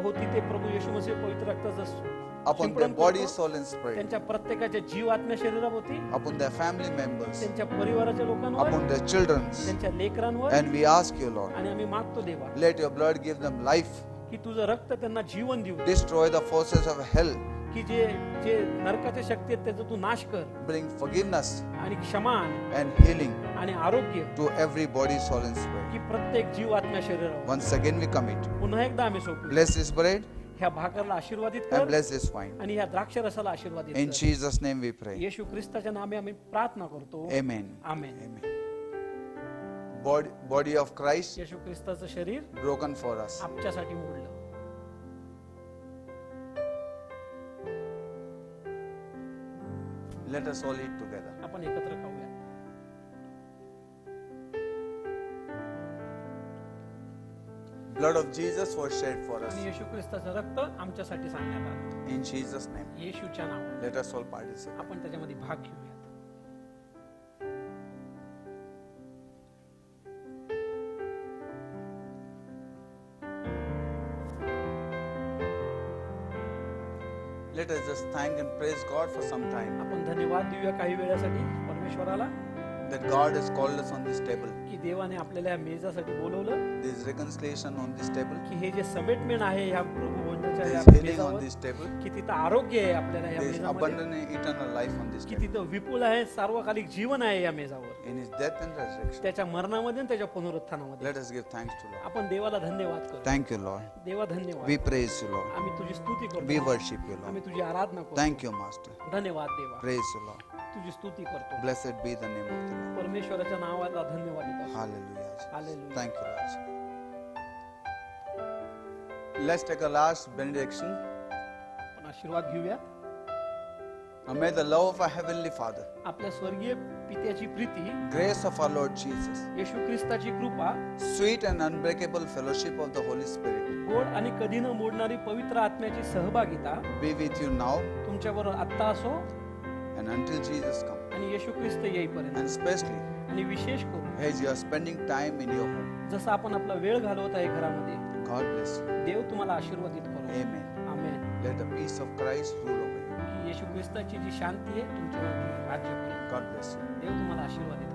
भोवती ते प्रभू येशू मसीह पवित्र रक्ताचं upon शिंपडण their body, करतो. soul, and spirit, त्यांच्या प्रत्येकाच्या जीव आत्म्या शरीराभोवती, upon their family members, त्यांच्या परिवाराच्या लोकांवर, upon their children. त्यांच्या लेकरांवर. And we ask you, Lord, आणि आम्ही मागतो देवा let your blood give them life, की तुझं रक्त त्यांना जीवन देऊ, destroy the forces of hell, की जे जे नरकाच्या शक्ती आहेत त्याचा तू नाश कर bring forgiveness आणि क्षमा आण and healing आणि आरोग्य to every body, soul, and spirit. की प्रत्येक जीव आत्म्या शरीरावर. Once again we commit. पुन्हा एकदा आम्ही सोपू Bless this bread ह्या भाकरला आशीर्वादित and कर bless this wine. आणि ह्या द्राक्षरसाला आशीर्वादित In कर. Jesus' name we pray. येशू ख्रिस्ताच्या नामे आम्ही प्रार्थना करतो. Amen. Amen. Amen. Body of Christ येशू ख्रिस्ताचं शरीर broken for us. आमच्यासाठी मोडलं. Let us all eat together. आपण एकत्र खाऊया. Blood of Jesus was shed for us. आणि येशू ख्रिस्ताचं रक्त आमच्यासाठी सांगण्यात आलं. In Jesus' name. येशूच्या नावाने Let us all participate. आपण त्याच्यामध्ये भाग घेऊयात. Let us just thank and praise God for some time आपण धन्यवाद देऊया काही वेळासाठी परमेश्वराला that God has called us on this table. की देवाने आपल्याला या मेजासाठी बोलवलं, There is reconciliation on this table. की हे जे समेटमेंट आहे या प्रभू भोजनाच्या There या is healing on मेजावर, this table. की तिथं आरोग्य आहे आपल्याला या There is मेजामध्ये, abundant and eternal life on this की table. तिथं विपुल आहे सार्वकालिक जीवन आहे या मेजावर. In His death and resurrection. त्याच्या मरणामध्ये आणि त्याच्या पुनरुत्थानामध्ये Let us give thanks to Lord. आपण देवाला धन्यवाद करू. Thank you, Lord. देवा धन्यवाद. We praise you, Lord. आम्ही तुझी स्तुती We करतो, worship you, आम्ही Lord. तुझी आराधना करतो. Thank you, Master. धन्यवाद देवा, Praise you, Lord. तुझी स्तुती करतो. Blessed be the name of the Lord. परमेश्वराच्या नावाला धन्यवाद देतो. Hallelujah. Jesus. Hallelujah. Thank you, Lord. Let's take a last benediction. आपण आशीर्वाद घेऊया. Now may the love of our Heavenly Father, आपल्या स्वर्गीय पित्याची Preeti, grace of our Lord Jesus, येशू ख्रिस्ताची कृपा, sweet and unbreakable fellowship of the Holy Spirit गोड आणि कधी न मोडणारी पवित्र आत्म्याची सहभागिता be with you now तुमच्याबरोबर आत्ता असो and until Jesus comes. आणि येशू ख्रिस्त येईपर्यंत. And especially आणि विशेष करून as you are spending time in your home. जसं आपण आपला वेळ घालवत आहे घरामध्ये, God bless you. देव तुम्हाला आशीर्वादित करो. Amen. Amen. Let the peace of Christ rule over you. की येशू ख्रिस्ताची जी शांती आहे तुमच्यावर राज्य करो. God bless you. देव तुम्हाला आशीर्वादित